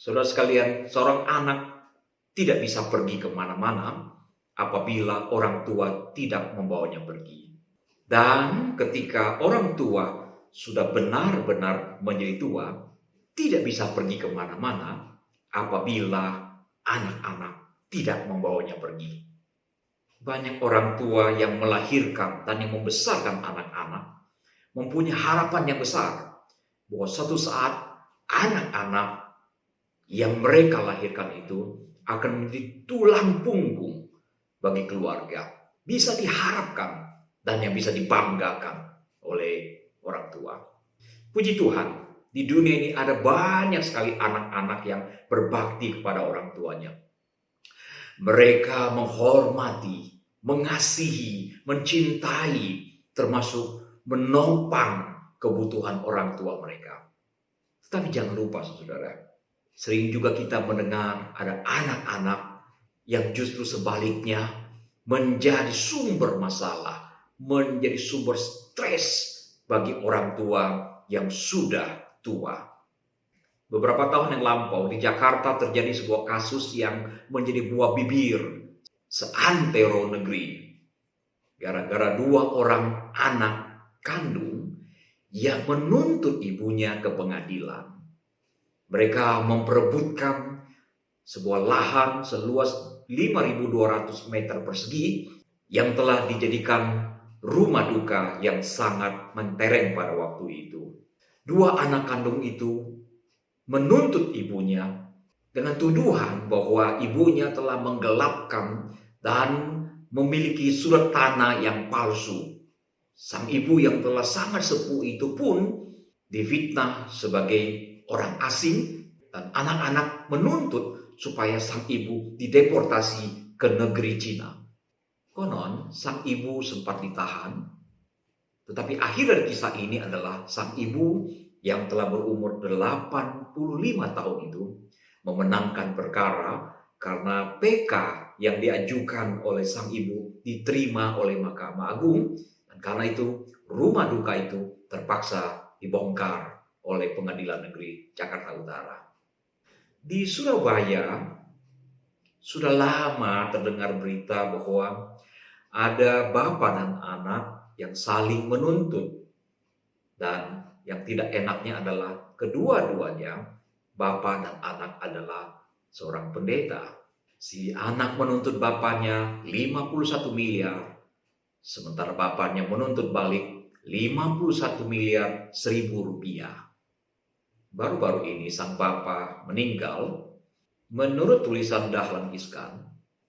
Saudara sekalian, seorang anak tidak bisa pergi kemana-mana apabila orang tua tidak membawanya pergi. Dan ketika orang tua sudah benar-benar menjadi tua, tidak bisa pergi kemana-mana apabila anak-anak tidak membawanya pergi. Banyak orang tua yang melahirkan dan yang membesarkan anak-anak mempunyai harapan yang besar bahwa suatu saat anak-anak yang mereka lahirkan itu akan menjadi tulang punggung bagi keluarga. Bisa diharapkan dan yang bisa dibanggakan oleh orang tua. Puji Tuhan, di dunia ini ada banyak sekali anak-anak yang berbakti kepada orang tuanya. Mereka menghormati, mengasihi, mencintai, termasuk menopang kebutuhan orang tua mereka. Tetapi jangan lupa saudara, sering juga kita mendengar ada anak-anak yang justru sebaliknya menjadi sumber masalah, menjadi sumber stres bagi orang tua yang sudah tua. Beberapa tahun yang lampau di Jakarta terjadi sebuah kasus yang menjadi buah bibir seantero negeri. Gara-gara dua orang anak kandung yang menuntut ibunya ke pengadilan. Mereka memperebutkan sebuah lahan seluas 5.200 meter persegi yang telah dijadikan rumah duka yang sangat mentereng pada waktu itu. Dua anak kandung itu menuntut ibunya dengan tuduhan bahwa ibunya telah menggelapkan dan memiliki surat tanah yang palsu. Sang ibu yang telah sangat sepuh itu pun difitnah sebagai orang asing dan anak-anak menuntut supaya sang ibu dideportasi ke negeri Cina. Konon sang ibu sempat ditahan, tetapi akhir dari kisah ini adalah sang ibu yang telah berumur 85 tahun itu memenangkan perkara karena PK yang diajukan oleh sang ibu diterima oleh Mahkamah Agung, dan karena itu rumah duka itu terpaksa dibongkar oleh Pengadilan Negeri Jakarta Utara. Di Surabaya sudah lama terdengar berita bahwa ada bapak dan anak yang saling menuntut, dan yang tidak enaknya adalah kedua-duanya, bapak dan anak adalah seorang pendeta. Si anak menuntut bapaknya 51 miliar, sementara bapaknya menuntut balik 51 miliar 1.000 rupiah. Baru-baru ini sang bapak meninggal. Menurut tulisan Dahlan Iskan,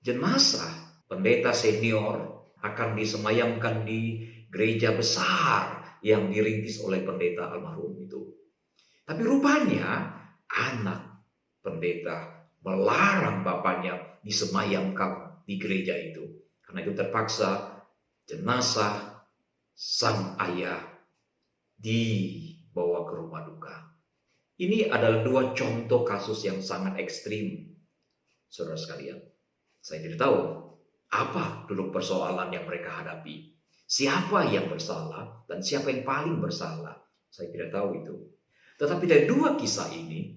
jenazah pendeta senior akan disemayamkan di gereja besar yang dirintis oleh pendeta almarhum itu. Tapi rupanya anak pendeta melarang bapaknya disemayamkan di gereja itu. Karena itu terpaksa jenazah sang ayah dibawa ke rumah duka. Ini adalah dua contoh kasus yang sangat ekstrim, saudara sekalian. Saya tidak tahu apa duduk persoalan yang mereka hadapi. Siapa yang bersalah dan siapa yang paling bersalah, saya tidak tahu itu. Tetapi dari dua kisah ini,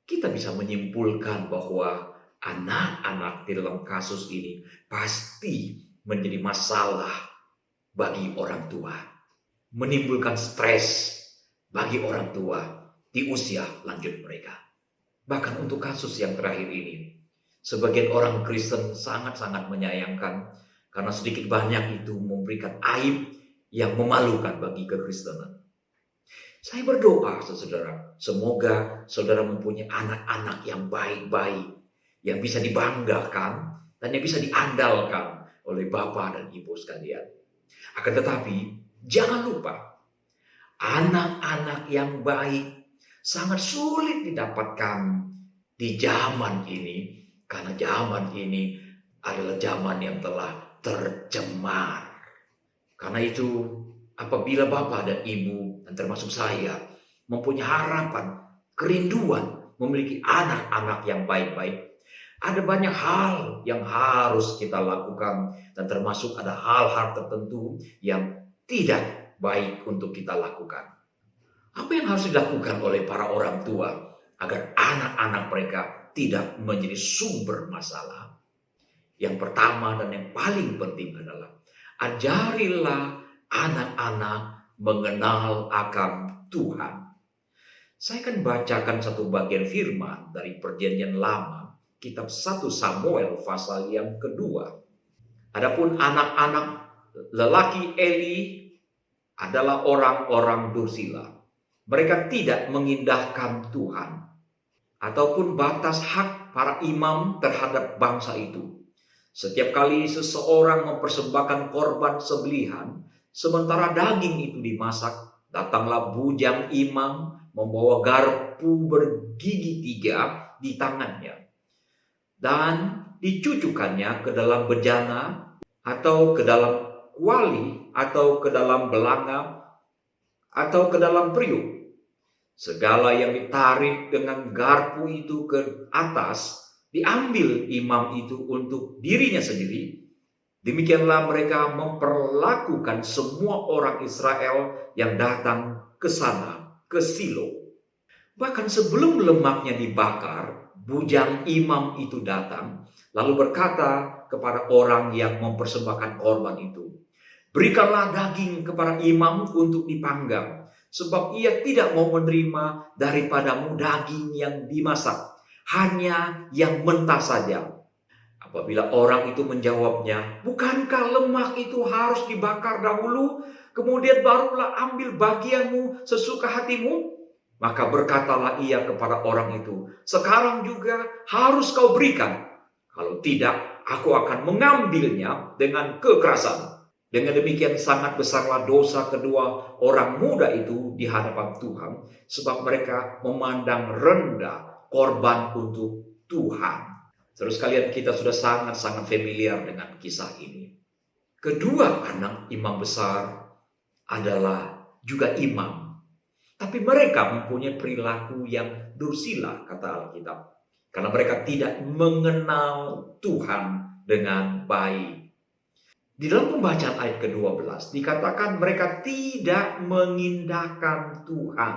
kita bisa menyimpulkan bahwa anak-anak di dalam kasus ini pasti menjadi masalah bagi orang tua. Menimbulkan stres bagi orang tua di usia lanjut mereka. Bahkan untuk kasus yang terakhir ini, sebagian orang Kristen sangat-sangat menyayangkan karena sedikit banyak itu memberikan aib yang memalukan bagi kekristenan. Saya berdoa, saudara, semoga saudara mempunyai anak-anak yang baik-baik, yang bisa dibanggakan dan yang bisa diandalkan oleh Bapak dan Ibu sekalian. Akan tetapi, jangan lupa, anak-anak yang baik sangat sulit didapatkan di zaman ini, karena zaman ini adalah zaman yang telah tercemar. Karena itu, apabila Bapak dan Ibu, dan termasuk saya, mempunyai harapan, kerinduan, memiliki anak-anak yang baik-baik, ada banyak hal yang harus kita lakukan, dan termasuk ada hal-hal tertentu yang tidak baik untuk kita lakukan. Apa yang harus dilakukan oleh para orang tua agar anak-anak mereka tidak menjadi sumber masalah. Yang pertama dan yang paling penting adalah ajarilah anak-anak mengenal akan Tuhan. Saya akan bacakan satu bagian firman dari Perjanjian Lama, kitab 1 Samuel pasal yang kedua. Adapun anak-anak lelaki Eli adalah orang-orang dursila. Mereka tidak mengindahkan Tuhan ataupun batas hak para imam terhadap bangsa itu. Setiap kali seseorang mempersembahkan korban sembelihan, sementara daging itu dimasak, datanglah bujang imam membawa garpu bergigi 3 di tangannya dan dicucukkannya ke dalam bejana atau ke dalam kuali atau ke dalam belanga atau ke dalam periuk. Segala yang ditarik dengan garpu itu ke atas diambil imam itu untuk dirinya sendiri. Demikianlah mereka memperlakukan semua orang Israel yang datang ke sana, ke Silo. Bahkan sebelum lemaknya dibakar, bujang imam itu datang, lalu berkata kepada orang yang mempersembahkan korban itu, "Berikanlah daging kepada imam untuk dipanggang, sebab ia tidak mau menerima daripadamu daging yang dimasak, hanya yang mentah saja." Apabila orang itu menjawabnya, "Bukankah lemak itu harus dibakar dahulu, kemudian barulah ambil bagianmu sesuka hatimu?" Maka berkatalah ia kepada orang itu, "Sekarang juga harus kau berikan. Kalau tidak, aku akan mengambilnya dengan kekerasan." Dengan demikian sangat besarlah dosa kedua orang muda itu di hadapan Tuhan, sebab mereka memandang rendah korban untuk Tuhan. Terus kalian, kita sudah sangat-sangat familiar dengan kisah ini. Kedua anak imam besar adalah juga imam, tapi mereka mempunyai perilaku yang dursila, kata Alkitab, karena mereka tidak mengenal Tuhan dengan baik. Di dalam pembacaan ayat ke-12 dikatakan mereka tidak mengindahkan Tuhan.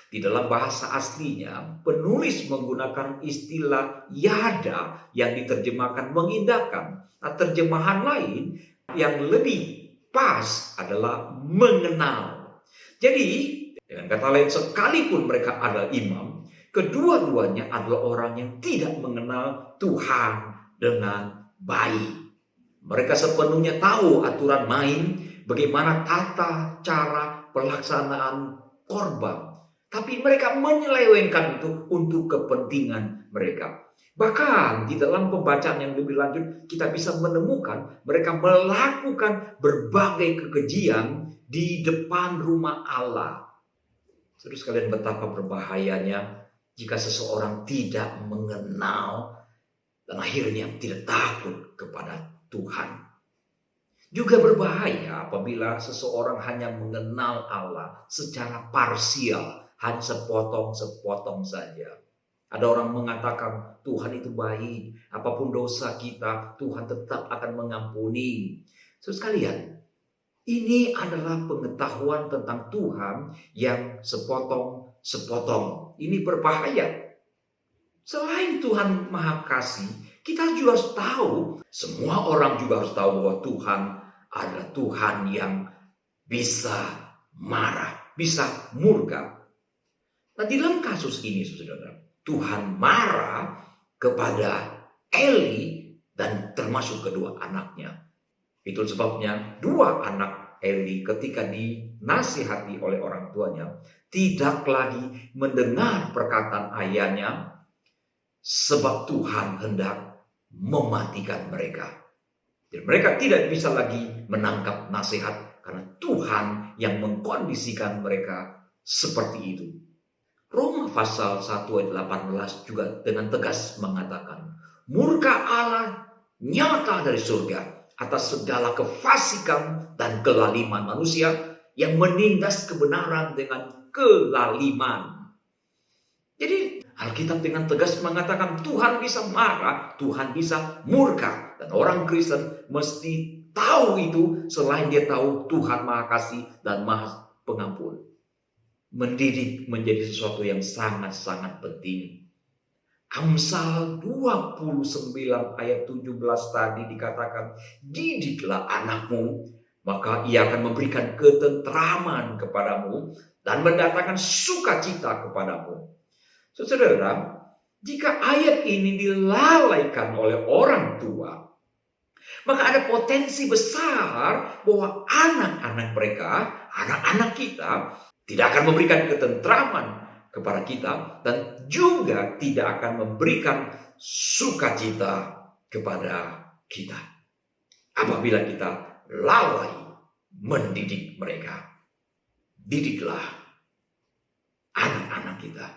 Di dalam bahasa aslinya, penulis menggunakan istilah yada yang diterjemahkan mengindahkan. Nah, terjemahan lain yang lebih pas adalah mengenal. Jadi, dengan kata lain, sekalipun mereka adalah imam, kedua-duanya adalah orang yang tidak mengenal Tuhan dengan baik. Mereka sepenuhnya tahu aturan main, bagaimana tata cara pelaksanaan korban. Tapi mereka menyelewengkan itu untuk kepentingan mereka. Bahkan di dalam pembacaan yang lebih lanjut, kita bisa menemukan mereka melakukan berbagai kekejian di depan rumah Allah. Saudara sekalian, betapa berbahayanya jika seseorang tidak mengenal dan akhirnya tidak takut kepada Tuhan. Juga berbahaya apabila seseorang hanya mengenal Allah secara parsial, hanya sepotong-sepotong saja. Ada orang mengatakan Tuhan itu baik, apapun dosa kita Tuhan tetap akan mengampuni. Saudara sekalian, ini adalah pengetahuan tentang Tuhan yang sepotong-sepotong. Ini berbahaya. Selain Tuhan Maha Kasih, kita juga harus tahu, semua orang juga harus tahu bahwa Tuhan adalah Tuhan yang bisa marah, bisa murka. Nah, di dalam kasus ini, saudara, Tuhan marah kepada Eli dan termasuk kedua anaknya. Itu sebabnya dua anak Eli ketika dinasihati oleh orang tuanya tidak lagi mendengar perkataan ayahnya, sebab Tuhan hendak mematikan mereka. Dan mereka tidak bisa lagi menangkap nasihat karena Tuhan yang mengkondisikan mereka seperti itu. Roma pasal 1 ayat 18 juga dengan tegas mengatakan, murka Allah nyata dari surga atas segala kefasikan dan kelaliman manusia yang menindas kebenaran dengan kelaliman. Jadi Alkitab dengan tegas mengatakan Tuhan bisa marah, Tuhan bisa murka. Dan orang Kristen mesti tahu itu, selain dia tahu Tuhan Maha Kasih dan Maha Pengampun. mendidik menjadi sesuatu yang sangat-sangat penting. Amsal 29 ayat 17 tadi dikatakan, didiklah anakmu, maka ia akan memberikan ketentraman kepadamu dan mendatangkan sukacita kepadamu. Saudara, jika ayat ini dilalaikan oleh orang tua, maka ada potensi besar bahwa anak-anak mereka, anak-anak kita, tidak akan memberikan ketentraman kepada kita dan juga tidak akan memberikan sukacita kepada kita apabila kita lalai mendidik mereka. Didiklah anak-anak kita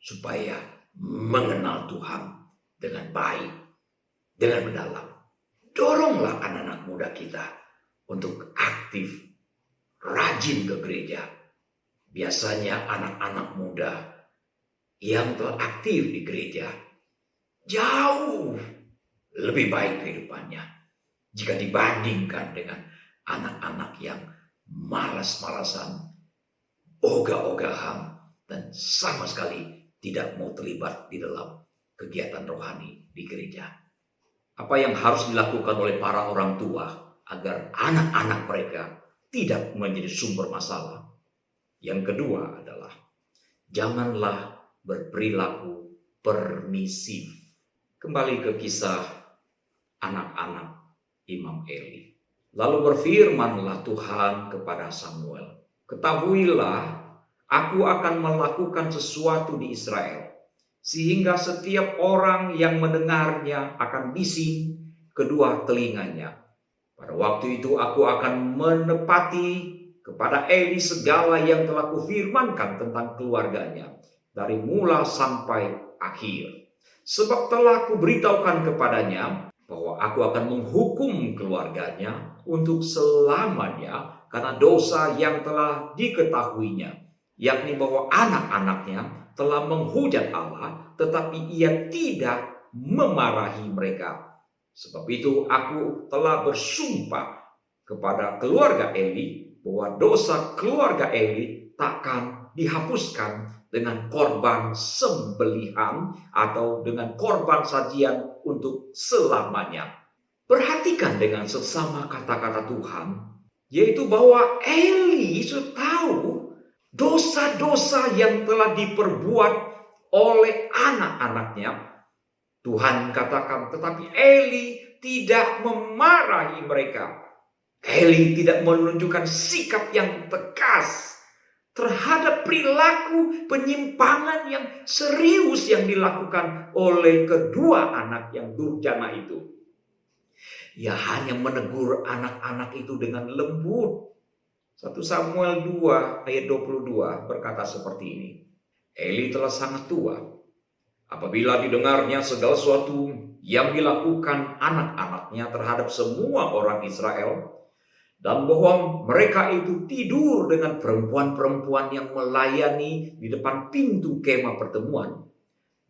supaya mengenal Tuhan dengan baik, dengan mendalam. Doronglah anak-anak muda kita untuk aktif, rajin ke gereja. Biasanya anak-anak muda yang telah aktif di gereja jauh lebih baik kehidupannya jika dibandingkan dengan anak-anak yang malas-malasan, ogah-ogahan, dan sama sekali tidak mau terlibat di dalam kegiatan rohani di gereja. Apa yang harus dilakukan oleh para orang tua agar anak-anak mereka tidak menjadi sumber masalah? Yang kedua adalah janganlah berperilaku permisif. Kembali ke kisah anak-anak Imam Eli. Lalu berfirmanlah Tuhan kepada Samuel, ketahuilah, aku akan melakukan sesuatu di Israel, sehingga setiap orang yang mendengarnya akan bising kedua telinganya. Pada waktu itu aku akan menepati kepada Eli segala yang telah kufirmankan tentang keluarganya, dari mula sampai akhir. Sebab telah kuberitahukan kepadanya bahwa aku akan menghukum keluarganya untuk selamanya karena dosa yang telah diketahuinya, yakni bahwa anak-anaknya telah menghujat Allah, tetapi ia tidak memarahi mereka. Sebab itu aku telah bersumpah kepada keluarga Eli bahwa dosa keluarga Eli takkan dihapuskan dengan korban sembelihan atau dengan korban sajian untuk selamanya. Perhatikan dengan seksama kata-kata Tuhan, yaitu bahwa Eli sudah tahu dosa-dosa yang telah diperbuat oleh anak-anaknya. Tuhan katakan, tetapi Eli tidak memarahi mereka. Eli tidak menunjukkan sikap yang tegas terhadap perilaku penyimpangan yang serius yang dilakukan oleh kedua anak yang durjana itu. Ia hanya menegur anak-anak itu dengan lembut. 1 Samuel 2 ayat 22 berkata seperti ini. Eli telah sangat tua. Apabila didengarnya segala sesuatu yang dilakukan anak-anaknya terhadap semua orang Israel, dan bahwa mereka itu tidur dengan perempuan-perempuan yang melayani di depan pintu kemah pertemuan,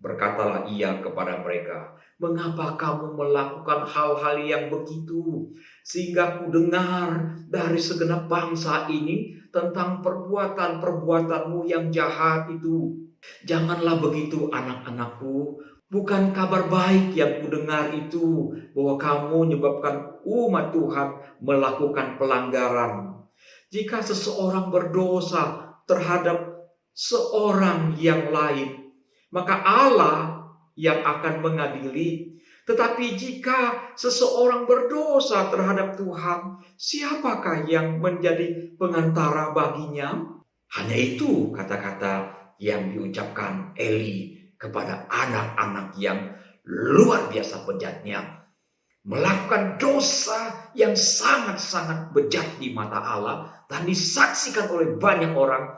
berkatalah ia kepada mereka, mengapa kamu melakukan hal-hal yang begitu, sehingga ku dengar dari segenap bangsa ini tentang perbuatan-perbuatanmu yang jahat itu. Janganlah begitu anak-anakku, bukan kabar baik yang kudengar itu bahwa kamu menyebabkan umat Tuhan melakukan pelanggaran. Jika seseorang berdosa terhadap seorang yang lain, maka Allah yang akan mengadili. Tetapi jika seseorang berdosa terhadap Tuhan, siapakah yang menjadi pengantara baginya? Hanya itu kata-kata yang diucapkan Eli kepada anak-anak yang luar biasa bejatnya, melakukan dosa yang sangat-sangat bejat di mata Allah dan disaksikan oleh banyak orang.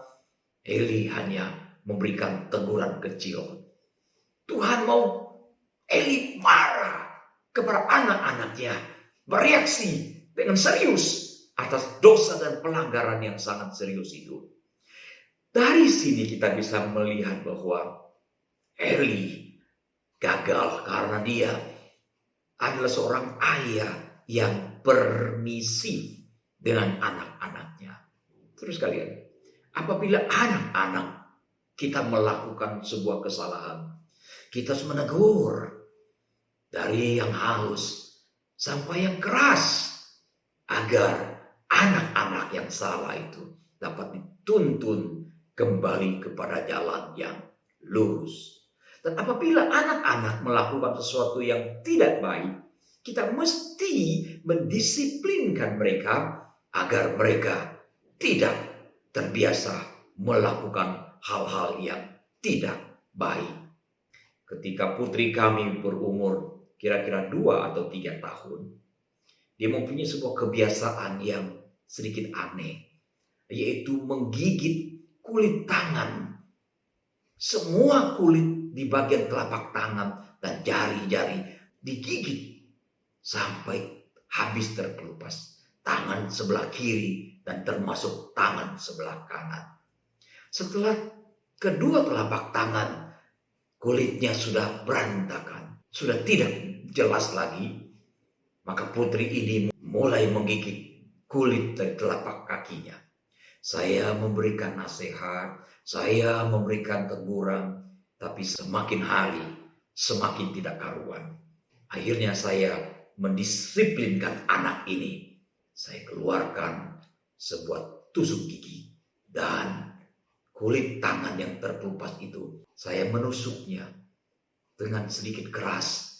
Eli hanya memberikan teguran kecil. Tuhan mau Eli marah kepada anak-anaknya, bereaksi dengan serius atas dosa dan pelanggaran yang sangat serius itu. Dari sini kita bisa melihat bahwa Eli gagal karena dia adalah seorang ayah yang permisif dengan anak-anaknya. Terus kalian, apabila anak-anak kita melakukan sebuah kesalahan, kita harus menegur dari yang halus sampai yang keras agar anak-anak yang salah itu dapat dituntun kembali kepada jalan yang lurus. Dan apabila anak-anak melakukan sesuatu yang tidak baik, kita mesti mendisiplinkan mereka agar mereka tidak terbiasa melakukan hal-hal yang tidak baik. Ketika putri kami berumur kira-kira 2 atau 3 tahun, dia mempunyai sebuah kebiasaan yang sedikit aneh, yaitu menggigit kulit tangan. Semua kulit di bagian telapak tangan dan jari-jari digigit sampai habis terkelupas. Tangan sebelah kiri dan termasuk tangan sebelah kanan. Setelah kedua telapak tangan kulitnya sudah berantakan, sudah tidak jelas lagi, maka putri ini mulai menggigit kulit dari telapak kakinya. Saya memberikan nasihat, saya memberikan teguran, tapi semakin hari semakin tidak karuan. Akhirnya saya mendisiplinkan anak ini. Saya keluarkan sebuah tusuk gigi dan kulit tangan yang terkelupas itu saya menusuknya dengan sedikit keras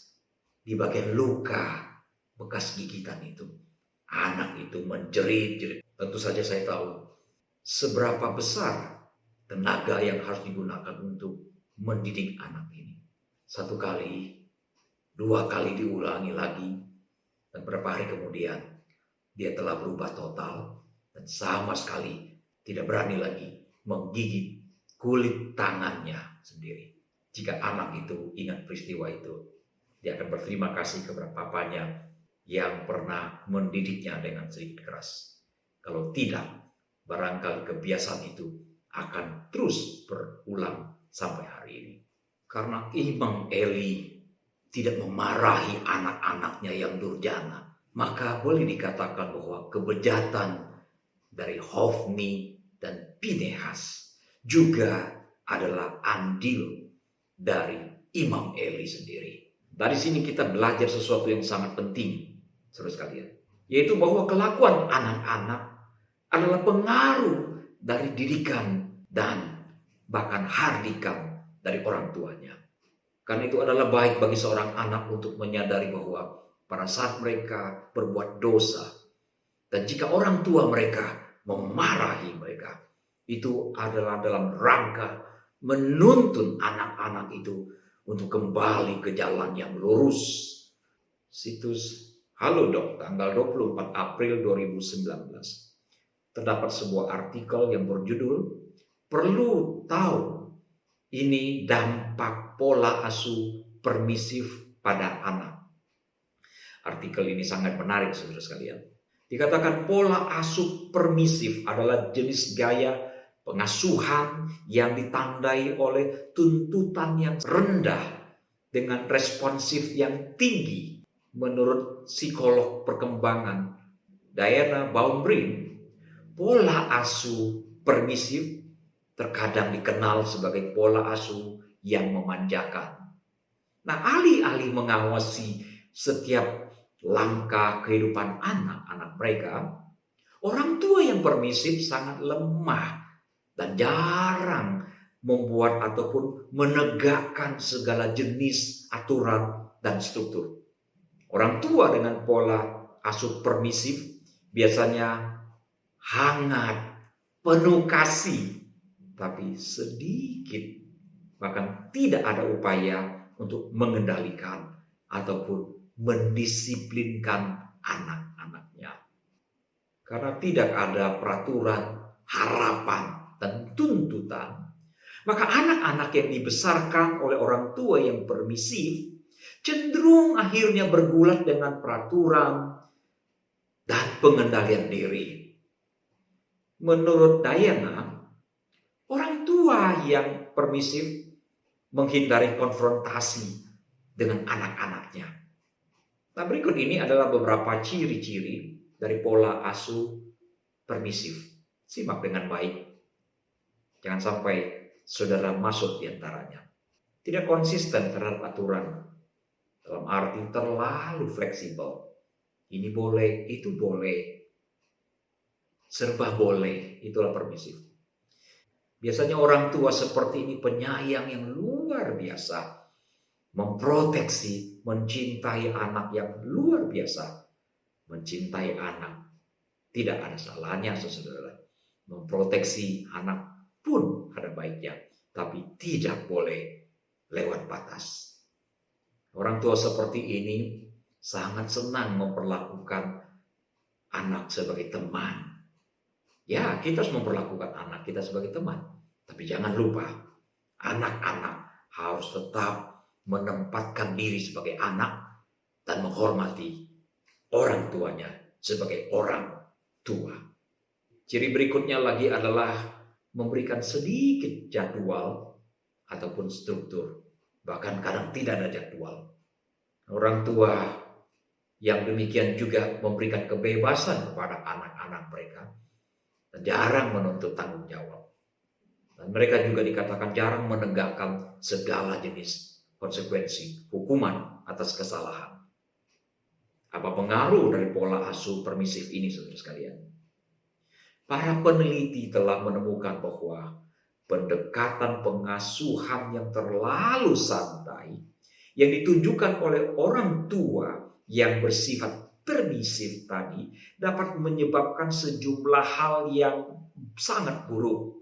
di bagian luka bekas gigitan itu. Anak itu menjerit-jerit. Tentu saja saya tahu seberapa besar tenaga yang harus digunakan untuk mendidik anak ini. 1 kali, 2 kali diulangi lagi, dan beberapa hari kemudian dia telah berubah total dan sama sekali tidak berani lagi menggigit kulit tangannya sendiri. Jika anak itu ingat peristiwa itu, dia akan berterima kasih kepada papanya yang pernah mendidiknya dengan sedikit keras. Kalau tidak, barangkali kebiasaan itu akan terus berulang sampai hari ini. Karena Imam Eli tidak memarahi anak-anaknya yang durjana, maka boleh dikatakan bahwa kebejatan dari Hofni dan Pinehas juga adalah andil dari Imam Eli sendiri. Dari sini kita belajar sesuatu yang sangat penting, saudara sekalian, yaitu bahwa kelakuan anak-anak adalah pengaruh dari didikan dan bahkan hardikan dari orang tuanya. Karena itu adalah baik bagi seorang anak untuk menyadari bahwa pada saat mereka berbuat dosa, dan jika orang tua mereka memarahi mereka, itu adalah dalam rangka menuntun anak-anak itu untuk kembali ke jalan yang lurus. Situs Halodoc tanggal 24 April 2019 terdapat sebuah artikel yang berjudul "Perlu Tahu Ini Dampak Pola Asuh Permisif pada Anak". Artikel ini sangat menarik, saudara sekalian. Dikatakan pola asuh permisif adalah jenis gaya pengasuhan yang ditandai oleh tuntutan yang rendah dengan responsif yang tinggi. Menurut psikolog perkembangan Diana Baumrind, pola asuh permisif terkadang dikenal sebagai pola asuh yang memanjakan. Nah, alih-alih mengawasi setiap langkah kehidupan anak-anak mereka, orang tua yang permisif sangat lemah dan jarang membuat ataupun menegakkan segala jenis aturan dan struktur. Orang tua dengan pola asuh permisif biasanya hangat, penuh kasih, tapi sedikit, bahkan tidak ada upaya untuk mengendalikan ataupun mendisiplinkan anak-anaknya. Karena tidak ada peraturan, harapan, dan tuntutan, maka anak-anak yang dibesarkan oleh orang tua yang permisif cenderung akhirnya bergulat dengan peraturan dan pengendalian diri. Menurut Diana, orang tua yang permisif menghindari konfrontasi dengan anak-anaknya. Nah, berikut ini adalah beberapa ciri-ciri dari pola asuh permisif. Simak dengan baik. Jangan sampai saudara masuk di antaranya. Tidak konsisten terhadap aturan, dalam arti terlalu fleksibel. Ini boleh, itu boleh. Serba boleh, itulah permisif. Biasanya orang tua seperti ini penyayang yang luar biasa. Memproteksi, mencintai anak yang luar biasa. Mencintai anak. Tidak ada salahnya, saudara. Memproteksi anak pun ada baiknya. Tapi tidak boleh lewat batas. Orang tua seperti ini sangat senang memperlakukan anak sebagai teman. Ya, kita harus memperlakukan anak kita sebagai teman. Tapi jangan lupa, anak-anak harus tetap menempatkan diri sebagai anak dan menghormati orang tuanya sebagai orang tua. Ciri berikutnya lagi adalah memberikan sedikit jadwal ataupun struktur. Bahkan kadang tidak ada jadwal. Orang tua yang demikian juga memberikan kebebasan kepada anak-anak mereka. Dan jarang menuntut tanggung jawab. Dan mereka juga dikatakan jarang menegakkan segala jenis konsekuensi, hukuman atas kesalahan. Apa pengaruh dari pola asuh permisif ini, saudara sekalian? Para peneliti telah menemukan bahwa pendekatan pengasuhan yang terlalu santai yang ditunjukkan oleh orang tua yang bersifat permisif tadi dapat menyebabkan sejumlah hal yang sangat buruk.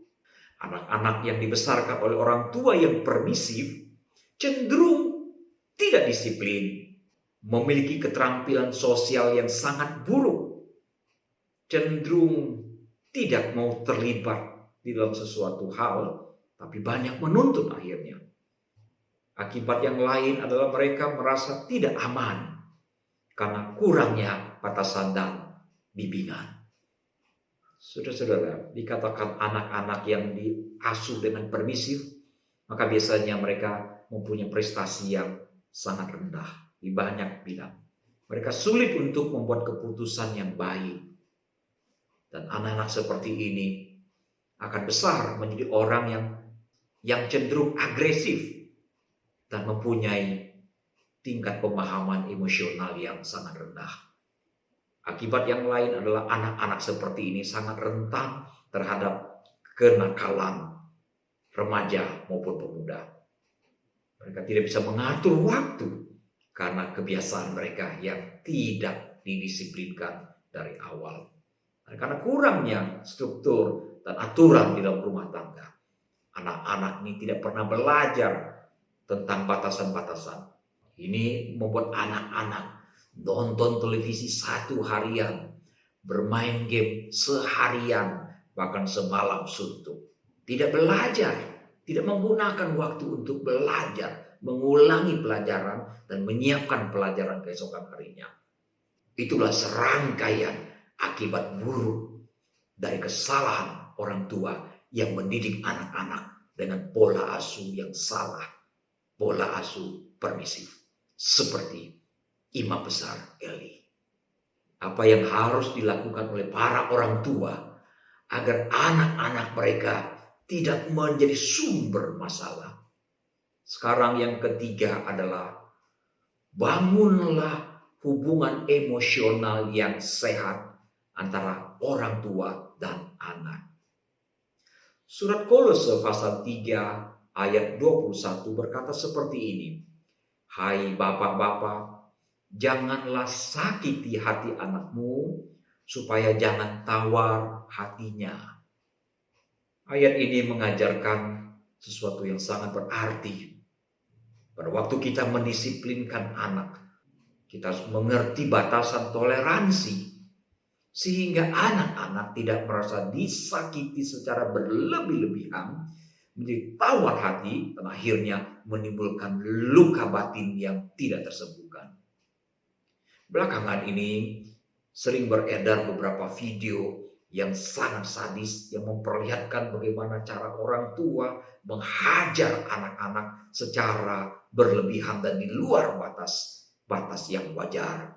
Anak-anak yang dibesarkan oleh orang tua yang permisif cenderung tidak disiplin, memiliki keterampilan sosial yang sangat buruk, cenderung tidak mau terlibat di dalam sesuatu hal, tapi banyak menuntut akhirnya. Akibat yang lain adalah mereka merasa tidak aman karena kurangnya batasan dan bimbingan. Saudara-saudara, dikatakan anak-anak yang diasuh dengan permisif, maka biasanya mereka mempunyai prestasi yang sangat rendah di banyak bidang. Mereka sulit untuk membuat keputusan yang baik. Dan anak-anak seperti ini akan besar menjadi orang yang cenderung agresif dan mempunyai tingkat pemahaman emosional yang sangat rendah. Akibat yang lain adalah anak-anak seperti ini sangat rentan terhadap kenakalan remaja maupun pemuda. Mereka tidak bisa mengatur waktu karena kebiasaan mereka yang tidak didisiplinkan dari awal. Karena kurangnya struktur dan aturan di dalam rumah tangga. Anak-anak ini tidak pernah belajar tentang batasan-batasan. Ini membuat anak-anak nonton televisi satu harian, bermain game seharian, bahkan semalam suntuk. Tidak belajar, tidak menggunakan waktu untuk belajar, mengulangi pelajaran dan menyiapkan pelajaran keesokan harinya. Itulah serangkaian akibat buruk dari kesalahan orang tua yang mendidik anak-anak dengan pola asuh yang salah, pola asuh permisif, seperti Imam Besar Eli. Apa yang harus dilakukan oleh para orang tua agar anak-anak mereka tidak menjadi sumber masalah? Sekarang yang ketiga adalah bangunlah hubungan emosional yang sehat antara orang tua dan anak. Surat Kolose pasal 3 ayat 21 berkata seperti ini. Hai bapak-bapak, janganlah sakiti hati anakmu supaya jangan tawar hatinya. Ayat ini mengajarkan sesuatu yang sangat berarti. Pada waktu kita mendisiplinkan anak, kita harus mengerti batasan toleransi. Sehingga anak-anak tidak merasa disakiti secara berlebih-lebihan, menjadi tawar hati, dan akhirnya menimbulkan luka batin yang tidak tersembuhkan. Belakangan ini sering beredar beberapa video yang sangat sadis yang memperlihatkan bagaimana cara orang tua menghajar anak-anak secara berlebihan dan di luar batas yang wajar.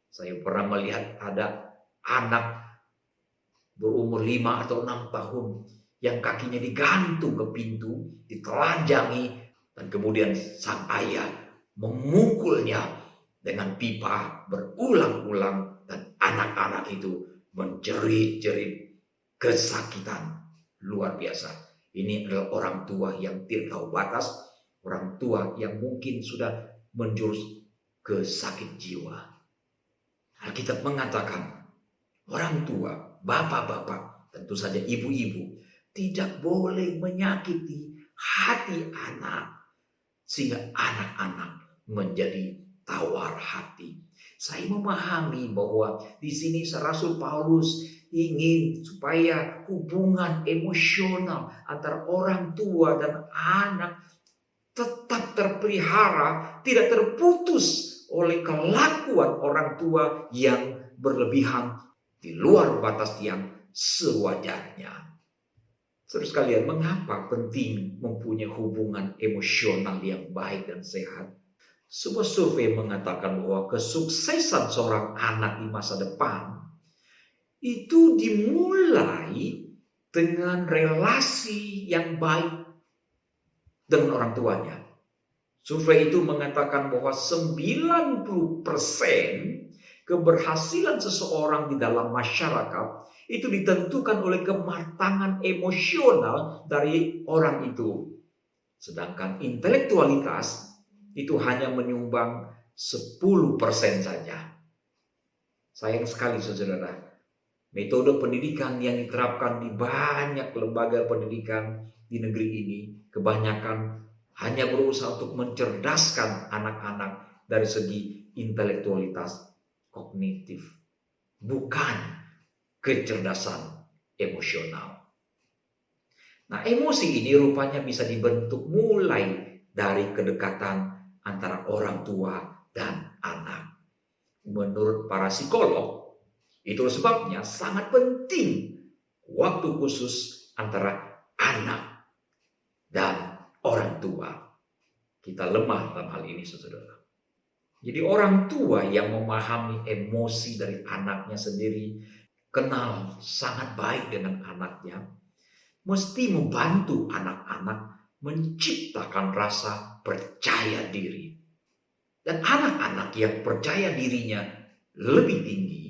Saya pernah melihat ada anak berumur 5 atau 6 tahun yang kakinya digantung ke pintu, ditelanjangi, dan kemudian sang ayah memukulnya dengan pipa berulang-ulang, dan anak-anak itu menjerit-jerit kesakitan luar biasa. Ini adalah orang tua yang tidak tahu batas, orang tua yang mungkin sudah menjurus ke sakit jiwa. Alkitab mengatakan orang tua, bapak-bapak, tentu saja ibu-ibu, tidak boleh menyakiti hati anak sehingga anak-anak menjadi tawar hati. Saya memahami bahwa di sini Rasul Paulus ingin supaya hubungan emosional antara orang tua dan anak tetap terpelihara, tidak terputus oleh kelakuan orang tua yang berlebihan di luar batas yang sewajarnya. Saudara sekalian, mengapa penting mempunyai hubungan emosional yang baik dan sehat? Sebuah survei mengatakan bahwa kesuksesan seorang anak di masa depan itu dimulai dengan relasi yang baik dengan orang tuanya. Survei itu mengatakan bahwa 90% keberhasilan seseorang di dalam masyarakat itu ditentukan oleh kematangan emosional dari orang itu. Sedangkan intelektualitas itu hanya menyumbang 10% saja. Sayang sekali saudara, metode pendidikan yang diterapkan di banyak lembaga pendidikan di negeri ini kebanyakan hanya berusaha untuk mencerdaskan anak-anak dari segi intelektualitas kognitif, bukan kecerdasan emosional. Nah, emosi ini rupanya bisa dibentuk mulai dari kedekatan antara orang tua dan anak. Menurut para psikolog, itu sebabnya sangat penting waktu khusus antara anak dan orang tua. Kita lemah dalam hal ini, saudara. Jadi orang tua yang memahami emosi dari anaknya sendiri, kenal sangat baik dengan anaknya, mesti membantu anak-anak menciptakan rasa percaya diri. Dan anak-anak yang percaya dirinya lebih tinggi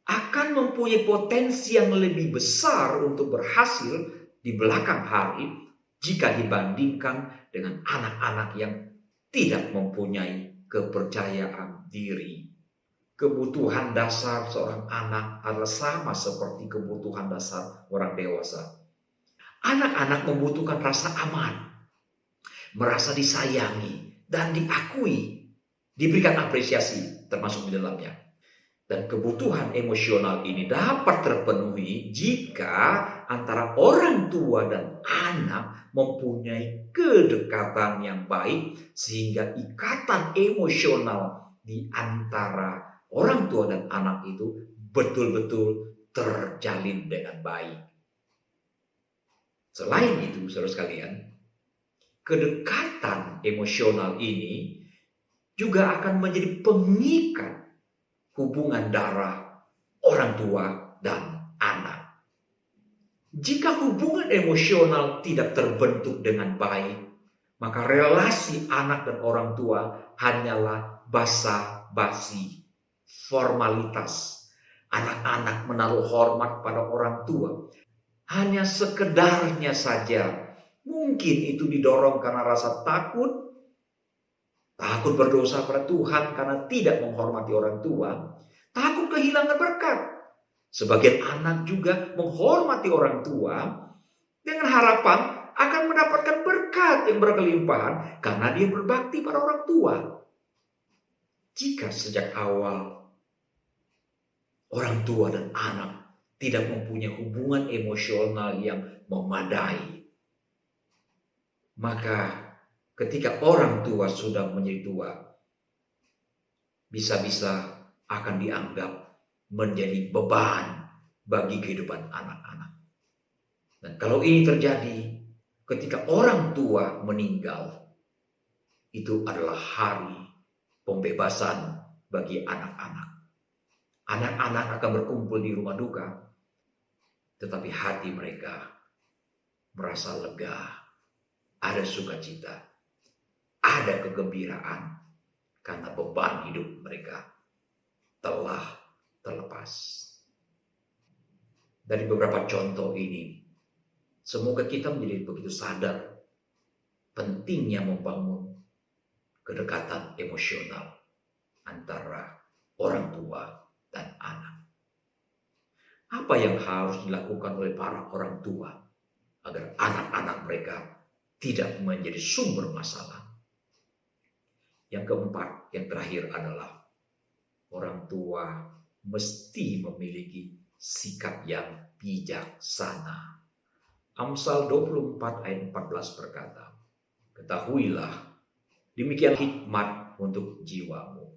akan mempunyai potensi yang lebih besar untuk berhasil di belakang hari jika dibandingkan dengan anak-anak yang tidak mempunyai kepercayaan diri. Kebutuhan dasar seorang anak adalah sama seperti kebutuhan dasar orang dewasa. Anak-anak membutuhkan rasa aman, merasa disayangi dan diakui, diberikan apresiasi termasuk di dalamnya. Dan kebutuhan emosional ini dapat terpenuhi jika antara orang tua dan anak mempunyai kedekatan yang baik sehingga ikatan emosional di antara orang tua dan anak itu betul-betul terjalin dengan baik. Selain itu, saudara sekalian, kedekatan emosional ini juga akan menjadi pengikat hubungan darah orang tua dan anak. Jika hubungan emosional tidak terbentuk dengan baik, maka relasi anak dan orang tua hanyalah basa-basi, formalitas. Anak-anak menaruh hormat pada orang tua hanya sekedarnya saja. Mungkin itu didorong karena rasa takut berdosa pada Tuhan karena tidak menghormati orang tua, takut kehilangan berkat. Sebagian anak juga menghormati orang tua dengan harapan akan mendapatkan berkat yang berkelimpahan karena dia berbakti pada orang tua. Jika sejak awal orang tua dan anak tidak mempunyai hubungan emosional yang memadai, maka ketika orang tua sudah menjadi tua, bisa-bisa akan dianggap menjadi beban bagi kehidupan anak-anak. Dan kalau ini terjadi ketika orang tua meninggal, itu adalah hari pembebasan bagi anak-anak. Anak-anak akan berkumpul di rumah duka, tetapi hati mereka merasa lega, ada sukacita, ada kegembiraan karena beban hidup mereka telah terlepas. Dari beberapa contoh ini, semoga kita menjadi begitu sadar pentingnya membangun kedekatan emosional antara orang tua dan anak. Apa yang harus dilakukan oleh para orang tua agar anak-anak mereka tidak menjadi sumber masalah? Yang keempat, yang terakhir adalah orang tua mesti memiliki sikap yang bijaksana. Amsal 24 ayat 14 berkata, "Ketahuilah, demikian hikmat untuk jiwamu.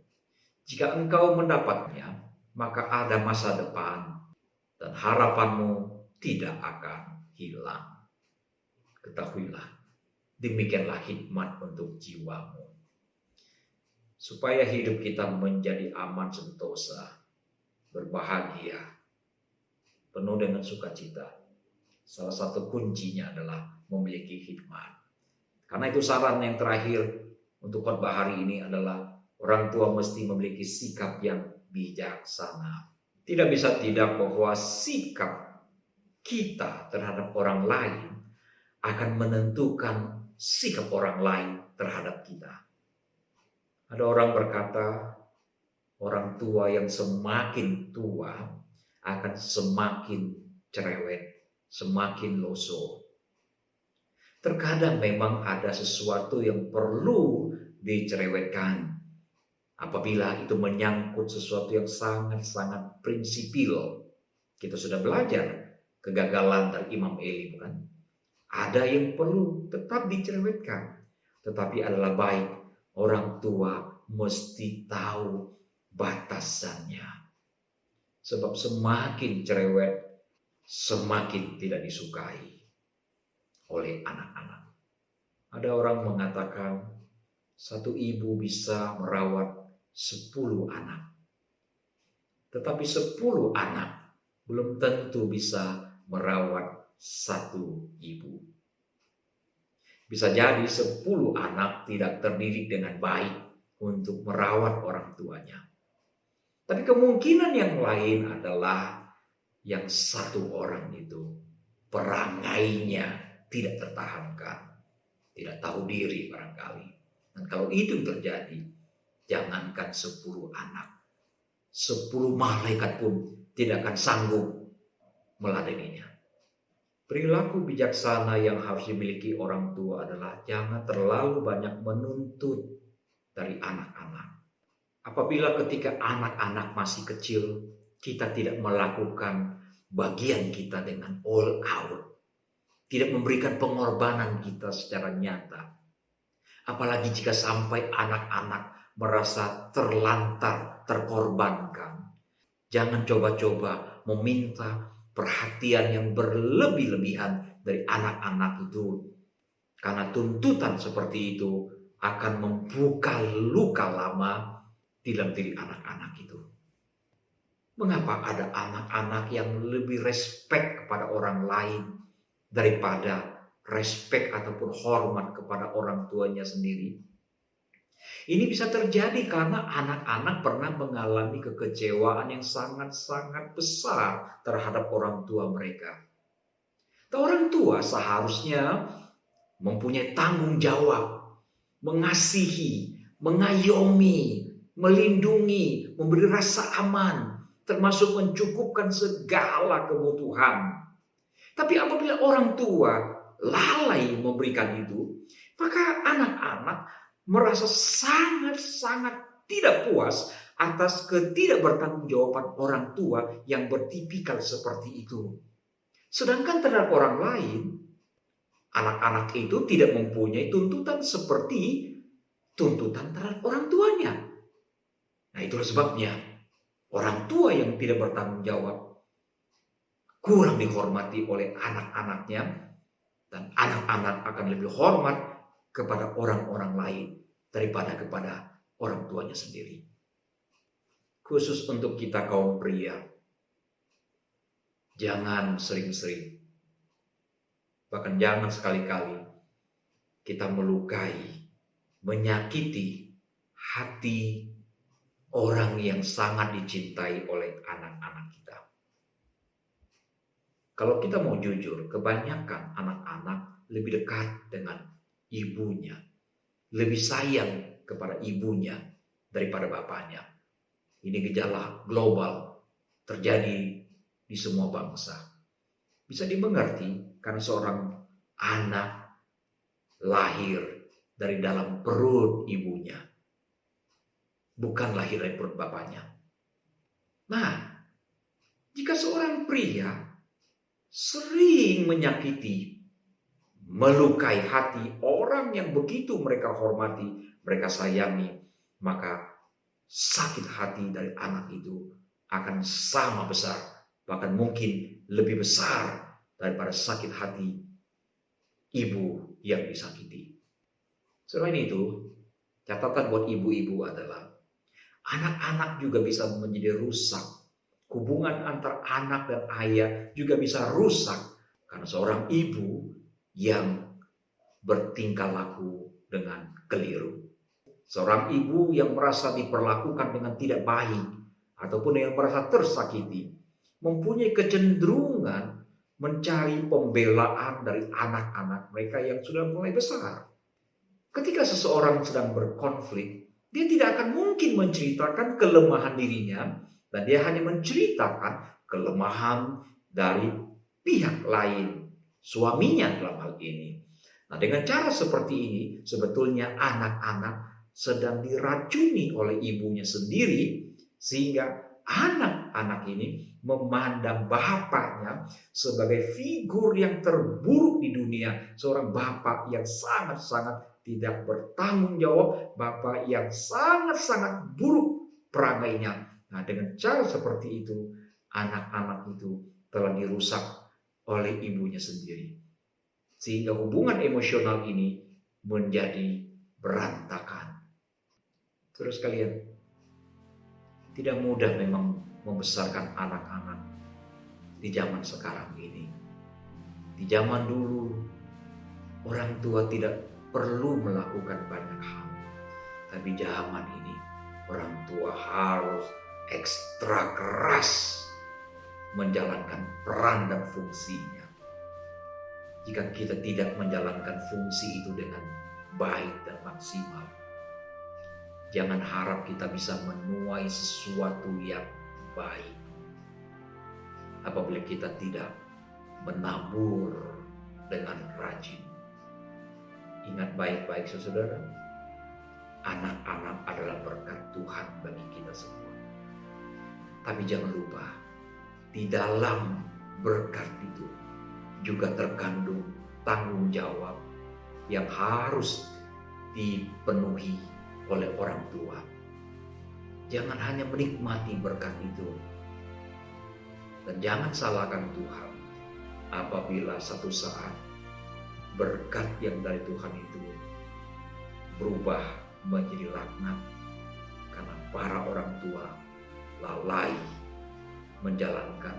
Jika engkau mendapatnya, maka ada masa depan dan harapanmu tidak akan hilang." Ketahuilah, demikianlah hikmat untuk jiwamu. Supaya hidup kita menjadi aman sentosa, berbahagia, penuh dengan sukacita, salah satu kuncinya adalah memiliki hikmat. Karena itu saran yang terakhir untuk khotbah hari ini adalah orang tua mesti memiliki sikap yang bijaksana. Tidak bisa tidak bahwa sikap kita terhadap orang lain akan menentukan sikap orang lain terhadap kita. Ada orang berkata, orang tua yang semakin tua akan semakin cerewet, semakin loso. Terkadang memang ada sesuatu yang perlu dicerewetkan apabila itu menyangkut sesuatu yang sangat-sangat prinsipil. Kita sudah belajar kegagalan dari Imam Eli, bukan? Ada yang perlu tetap dicerewetkan, tetapi adalah baik orang tua mesti tahu batasannya. Sebab semakin cerewet, semakin tidak disukai oleh anak-anak. Ada orang mengatakan satu ibu bisa merawat 10 anak. Tetapi 10 anak belum tentu bisa merawat satu ibu. Bisa jadi 10 anak tidak terdidik dengan baik untuk merawat orang tuanya. Tapi kemungkinan yang lain adalah yang satu orang itu perangainya tidak tertahankan, tidak tahu diri barangkali. Dan kalau itu terjadi, jangankan 10 anak, 10 malaikat pun tidak akan sanggup meladeninya. Perilaku bijaksana yang harus dimiliki orang tua adalah jangan terlalu banyak menuntut dari anak-anak. Apabila ketika anak-anak masih kecil, kita tidak melakukan bagian kita dengan all out, tidak memberikan pengorbanan kita secara nyata. Apalagi jika sampai anak-anak merasa terlantar, terkorbankan. Jangan coba-coba meminta perhatian yang berlebih-lebihan dari anak-anak itu. Karena tuntutan seperti itu akan membuka luka lama di dalam diri anak-anak itu. Mengapa ada anak-anak yang lebih respek kepada orang lain daripada respek ataupun hormat kepada orang tuanya sendiri? Ini bisa terjadi karena anak-anak pernah mengalami kekecewaan yang sangat-sangat besar terhadap orang tua mereka. Orang tua seharusnya mempunyai tanggung jawab, mengasihi, mengayomi, melindungi, memberi rasa aman, termasuk mencukupkan segala kebutuhan. Tapi apabila orang tua lalai memberikan itu, maka anak-anak merasa sangat-sangat tidak puas atas ketidakbertanggungjawaban orang tua yang bertipikal seperti itu. Sedangkan terhadap orang lain, anak-anak itu tidak mempunyai tuntutan seperti tuntutan terhadap orang tuanya. Nah, itulah sebabnya orang tua yang tidak bertanggung jawab kurang dihormati oleh anak-anaknya, dan anak-anak akan lebih hormat kepada orang-orang lain daripada kepada orang tuanya sendiri. Khusus untuk kita kaum pria, jangan sering-sering Bahkan jangan sekali-kali kita melukai, menyakiti hati orang yang sangat dicintai oleh anak-anak kita. Kalau kita mau jujur, kebanyakan anak-anak lebih dekat dengan ibunya, lebih sayang kepada ibunya daripada bapaknya. Ini gejala global terjadi di semua bangsa. Bisa dimengerti karena seorang anak lahir dari dalam perut ibunya, bukan lahir dari perut bapaknya. Nah, jika seorang pria sering menyakiti, melukai hati orang yang begitu mereka hormati, mereka sayangi, maka sakit hati dari anak itu akan sama besar, bahkan mungkin lebih besar daripada sakit hati ibu yang disakiti. Selain itu, catatan buat ibu-ibu adalah anak-anak juga bisa menjadi rusak. Hubungan antar anak dan ayah juga bisa rusak karena seorang ibu yang bertingkah laku dengan keliru. Seorang ibu yang merasa diperlakukan dengan tidak baik ataupun yang merasa tersakiti mempunyai kecenderungan mencari pembelaan dari anak-anak mereka yang sudah mulai besar. Ketika seseorang sedang berkonflik, dia tidak akan mungkin menceritakan kelemahan dirinya, dan dia hanya menceritakan kelemahan dari pihak lain, suaminya dalam hal ini. Nah, dengan cara seperti ini, sebetulnya anak-anak sedang diracuni oleh ibunya sendiri, sehingga anak-anak ini memandang bapaknya sebagai figur yang terburuk di dunia. Seorang bapak yang sangat-sangat tidak bertanggung jawab, bapak yang sangat-sangat buruk perangainya. Nah, dengan cara seperti itu, anak-anak itu telah dirusak oleh ibunya sendiri. Sehingga hubungan emosional ini menjadi berantakan. Terus kalian, tidak mudah memang membesarkan anak-anak di zaman sekarang ini. Di zaman dulu, orang tua tidak perlu melakukan banyak hal. Tapi zaman ini, orang tua harus ekstra keras menjalankan peran dan fungsinya. Jika kita tidak menjalankan fungsi itu dengan baik dan maksimal, jangan harap kita bisa menuai sesuatu yang baik apabila kita tidak menabur dengan rajin. Ingat baik-baik saudara, anak-anak adalah berkat Tuhan bagi kita semua. Tapi jangan lupa, di dalam berkat itu juga terkandung tanggung jawab yang harus dipenuhi oleh orang tua. Jangan hanya menikmati berkat itu. Dan jangan salahkan Tuhan apabila satu saat berkat yang dari Tuhan itu berubah menjadi laknat karena para orang tua lalai menjalankan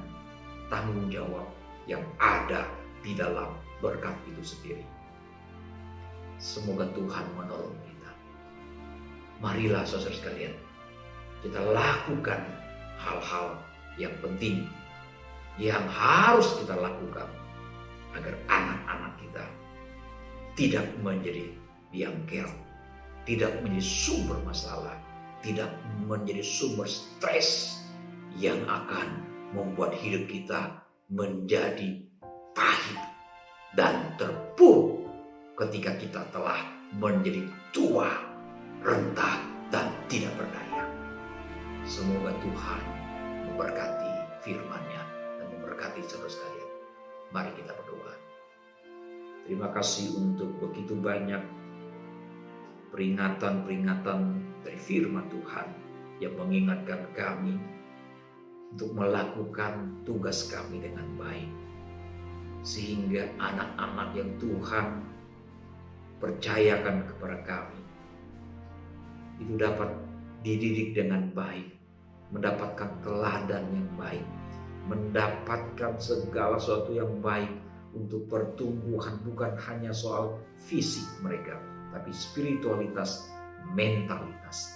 tanggung jawab yang ada di dalam berkat itu sendiri. Semoga Tuhan menolong kita. Marilah saudara sekalian, kita lakukan hal-hal yang penting yang harus kita lakukan agar anak-anak kita tidak menjadi jengkel, tidak menjadi sumber masalah, tidak menjadi sumber stres yang akan membuat hidup kita menjadi pahit dan terpuruk ketika kita telah menjadi tua, renta, dan tidak berdaya. Semoga Tuhan memberkati firman-Nya dan memberkati saudara sekalian. Mari kita berdoa. Terima kasih untuk begitu banyak peringatan-peringatan dari firman Tuhan yang mengingatkan kami untuk melakukan tugas kami dengan baik. Sehingga anak-anak yang Tuhan percayakan kepada kami itu dapat dididik dengan baik, mendapatkan teladan yang baik, mendapatkan segala sesuatu yang baik untuk pertumbuhan bukan hanya soal fisik mereka, tapi spiritualitas, mentalitas.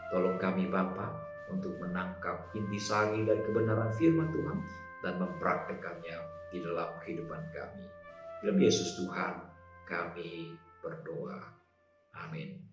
Tolong kami Bapa untuk menangkap intisari dari kebenaran firman Tuhan dan mempraktekannya di dalam kehidupan kami. Dalam Yesus Tuhan kami berdoa. Amin.